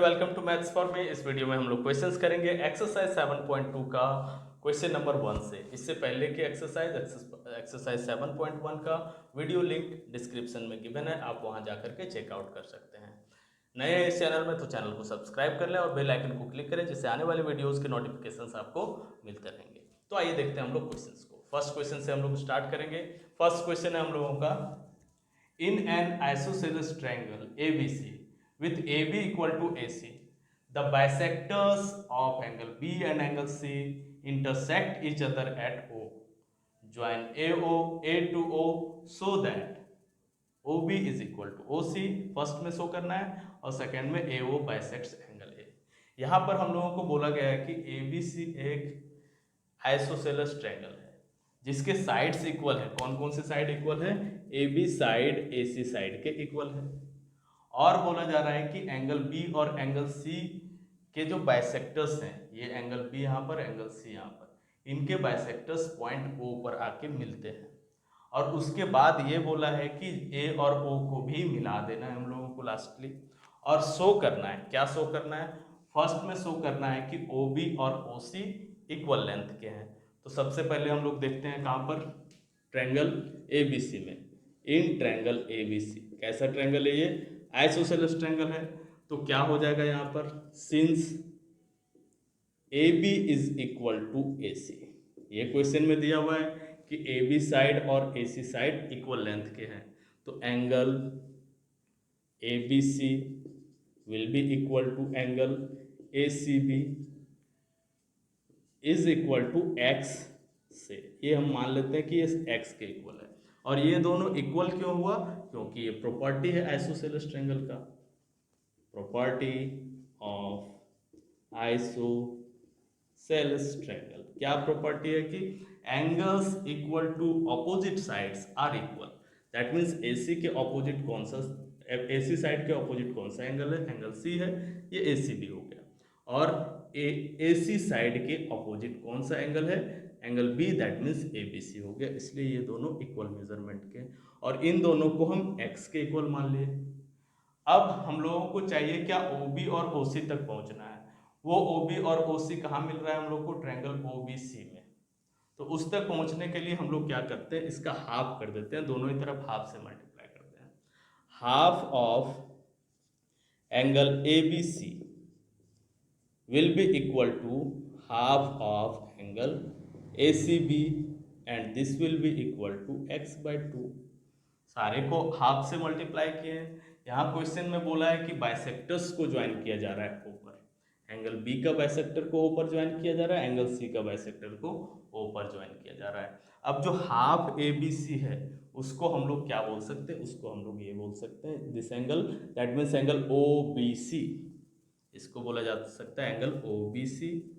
Welcome to maths for me. इस video में हम लोग क्वेश्चंस करेंगे एक्सरसाइज 7.2 का क्वेश्चन नंबर 1 से। इससे पहले के एक्सरसाइज 7.1 का वीडियो लिंक डिस्क्रिप्शन में गिवन है, आप वहां जाकर के चेकआउट कर सकते हैं। नए हैं इस चैनल में तो चैनल को सब्सक्राइब कर लें और बेल आइकन को क्लिक करें, जिससे आने वाले वीडियोज़ के नोटिफिकेशन आपको मिलते रहेंगे। तो आइए देखते हैं हम लोग क्वेश्चन को। फर्स्ट क्वेश्चन से हम लोग स्टार्ट करेंगे। फर्स्ट क्वेश्चन है हम लोगों का, in an isosceles triangle ABC with AB equal to AC, the bisectors of angle B and angle C intersect each other at O. Join AO A to O so that OB is equal to OC। First में show करना है और second में AO bisects angle A। यहाँ पर हम लोगों को बोला गया है कि ABC एक आइसोसेलस ट्रायंगल है जिसके साइड्स इक्वल है। कौन कौन से साइड इक्वल है? A B side A C side के इक्वल है। और बोला जा रहा है कि एंगल बी और एंगल सी के जो बाइसेक्टर्स हैं, ये एंगल बी यहाँ पर, एंगल सी यहाँ पर, इनके बाइसेक्टर्स पॉइंट ओ पर आके मिलते हैं। और उसके बाद ये बोला है कि ए और ओ को भी मिला देना है हम लोगों को लास्टली, और शो करना है। क्या शो करना है? फर्स्ट में शो करना है कि ओ बी और ओ सी इक्वल लेंथ के हैं। तो सबसे पहले हम लोग देखते हैं कहाँ पर, ट्रायंगल एबीसी में। इन ट्रायंगल एबीसी, कैसा ट्रायंगल है ये? आइसोसेलेस ट्रायंगल है। तो क्या हो जाएगा यहाँ पर, since A B is equal to A C, ये क्वेश्चन में दिया हुआ है कि ए बी साइड और A C side equal length के हैं, तो angle A B C will be equal to angle A C B is equal to X से। ये हम मान लेते हैं कि ये एक्स के इक्वल है। और ये दोनों इक्वल क्यों हुआ? क्योंकि ये प्रॉपर्टी है आइसोसेलेस ट्रायंगल का, प्रॉपर्टी ऑफ आइसोसेलेस ट्रायंगल। क्या प्रॉपर्टी है कि angles equal to opposite sides are equal. That means AC के ऑपोजिट कौन सा, एसी साइड के ऑपोजिट कौन सा एंगल है? एंगल सी है, ये एसी बी हो गया। और एसी साइड के ऑपोजिट कौन सा एंगल है? Angle B, that means A B C हो गया। इसलिए ये दोनों इक्वल मेजरमेंट के, और इन दोनों को हम एक्स के इक्वल मान लिए। अब हम लोगों को चाहिए क्या? ओ बी और ओ सी तक पहुंचना है। वो ओ बी और ओ सी कहाँ मिल रहा है हम लोग को? ट्रायंगल ओ बी सी में। तो उस तक पहुंचने के लिए हम लोग क्या करते हैं, इसका हाफ कर देते हैं, दोनों ही तरफ हाफ से मल्टीप्लाई करते हैं। Half of angle A B C will be equal to half of angle ACB and this will be equal to x by 2। सारे को हाफ से मल्टीप्लाई किए हैं। यहाँ क्वेश्चन में बोला है कि बाइसेक्टर्स को ज्वाइन किया जा रहा है ऊपर, एंगल बी का बाइसेक्टर को ऊपर ज्वाइन किया जा रहा है, एंगल सी का बाइसेक्टर को ऊपर ज्वाइन किया जा रहा है। अब जो हाफ ए बी सी है उसको हम लोग क्या बोल सकते हैं? उसको हम लोग ये बोल सकते हैं, this angle, that means angle O B C, इसको बोला जा सकता है एंगल ओ बी सी।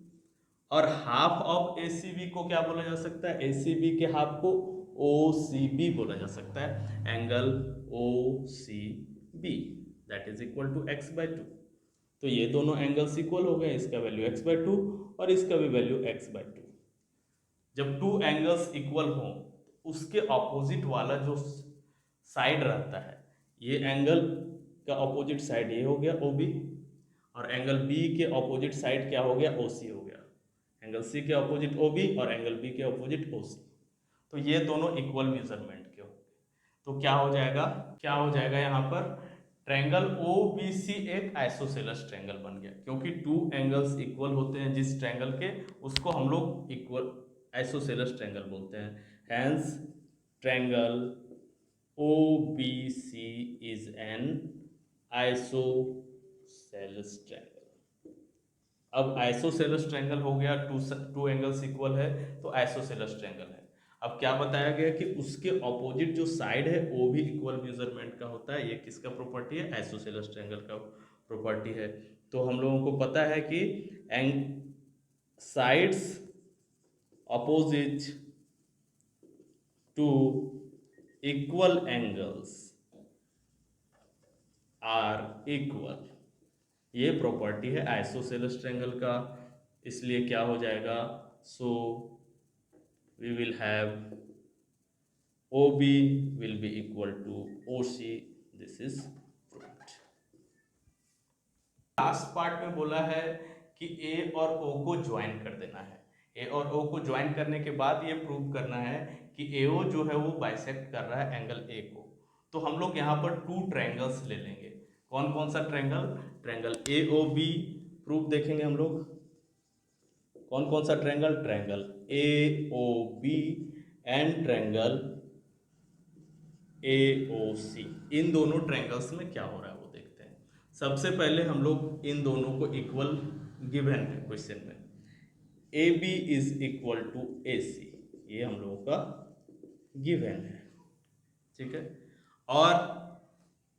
और half of A C B को क्या बोला जा सकता है? ए सी बी के हाफ को ओ सी बी बोला जा सकता है, angle O C B, that is equal to X by 2। तो ये दोनों एंगल्स इक्वल हो गए, इसका वैल्यू एक्स बाय 2 और इसका भी वैल्यू एक्स बाय 2। जब टू एंगल्स इक्वल हों तो उसके ऑपोजिट वाला जो साइड रहता है, ये एंगल का ऑपोजिट साइड ये हो गया ओ बी, और एंगल बी के ऑपोजिट साइड क्या हो गया? ओ सी हो गया। एंगल सी के ऑपोजिट ओ बी और एंगल बी के ऑपोजिट ओ सी। तो ये दोनों इक्वल मेजरमेंट के हो गए। तो क्या हो जाएगा, क्या हो जाएगा यहाँ पर? ट्रायंगल ओ बी सी एक आइसोसेलस ट्रायंगल बन गया, क्योंकि टू एंगल्स इक्वल होते हैं जिस ट्रायंगल के, उसको हम लोग इक्वल आइसोसेलस ट्रायंगल बोलते हैं। Hence triangle O B C is an isosceles triangle. अब आइसोसेलस ट्रायंगल हो गया, टू एंगल्स इक्वल है तो आइसोसेलस ट्रायंगल है। अब क्या बताया गया कि उसके ऑपोजिट जो साइड है वो भी इक्वल मेजरमेंट का होता है। ये किसका प्रॉपर्टी है? आइसोसेलस ट्रायंगल का प्रॉपर्टी है। तो हम लोगों को पता है कि एंग sides opposite to equal angles are equal, ये प्रॉपर्टी है आइसोसेलस ट्रायंगल का। इसलिए क्या हो जाएगा? So we will have OB will be equal to OC, this is proved। Last part में बोला है कि ए और ओ को ज्वाइन कर देना है। ए और ओ को ज्वाइन करने के बाद ये प्रूव करना है कि एओ जो है वो बाइसेक्ट कर रहा है एंगल ए को। तो हम लोग यहाँ पर टू ट्रायंगल्स ले लेंगे। कौन कौन सा triangle? Triangle A O B proof देखेंगे हम लोग। कौन कौन सा triangle? Triangle A O B and triangle A O C. इन दोनों ट्रायंगल्स में क्या हो रहा है वो देखते हैं। सबसे पहले हम लोग इन दोनों को इक्वल गिवन है क्वेश्चन में, A B is equal to A C, ये हम लोगों का गिवन है, ठीक है। और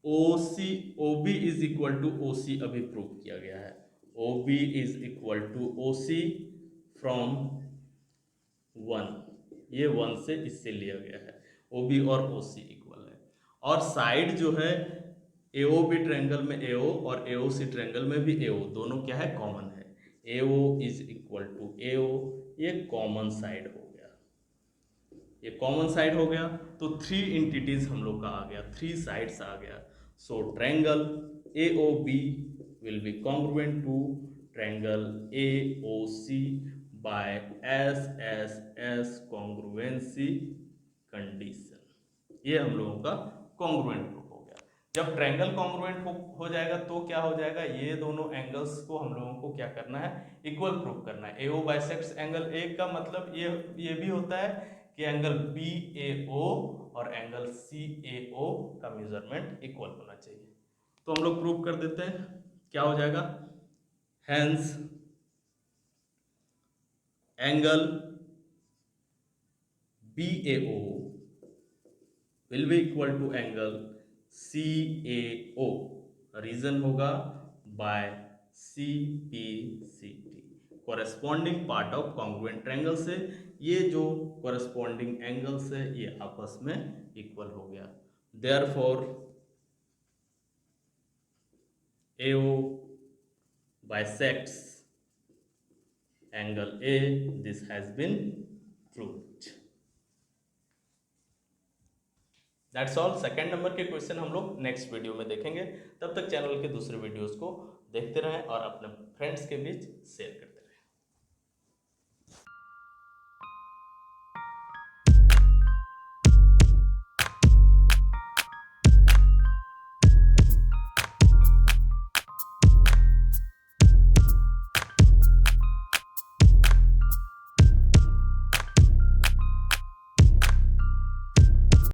O C O B is equal to O C अभी प्रूव किया गया है। O B is equal to O C from 1, ये 1 से इससे लिया गया है। ओ बी और ओ सी इक्वल है। और साइड जो है एओ बी ट्रायंगल में एओ और एओ सी ट्रायंगल में भी एओ, दोनों क्या है? कॉमन है। एओ इज इक्वल टू एओ, ये कॉमन साइड हो गया, ये कॉमन साइड हो गया। तो 3 इंटिटीज हम लोग का आ गया, 3 साइड्स आ गया। So triangle A O B will be congruent to triangle A O C by S S S congruency condition. ये हम लोगों का कॉन्ग्रुएंट प्रूफ हो गया। जब ट्रायंगल कॉन्ग्रुएंट हो जाएगा तो क्या हो जाएगा? ये दोनों एंगल्स को हम लोगों को क्या करना है? इक्वल प्रूफ करना है। एओ बाइसेक्ट्स एंगल ए का मतलब ये भी होता है कि एंगल बी ए ओ और एंगल सी ए ओ का मेजरमेंट इक्वल होना चाहिए। तो हम लोग प्रूव कर देते हैं, क्या हो जाएगा? Hence angle B A O will be equal to angle C A O, reason होगा by C P C T, corresponding part of congruent triangle से ये जो कॉरेस्पॉन्डिंग एंगल्स है ये आपस में इक्वल हो गया। Therefore AO bisects angle A, this has been proved. That's all। Second number के क्वेश्चन हम लोग नेक्स्ट वीडियो में देखेंगे। तब तक चैनल के दूसरे वीडियोस को देखते रहें और अपने फ्रेंड्स के बीच शेयर करें।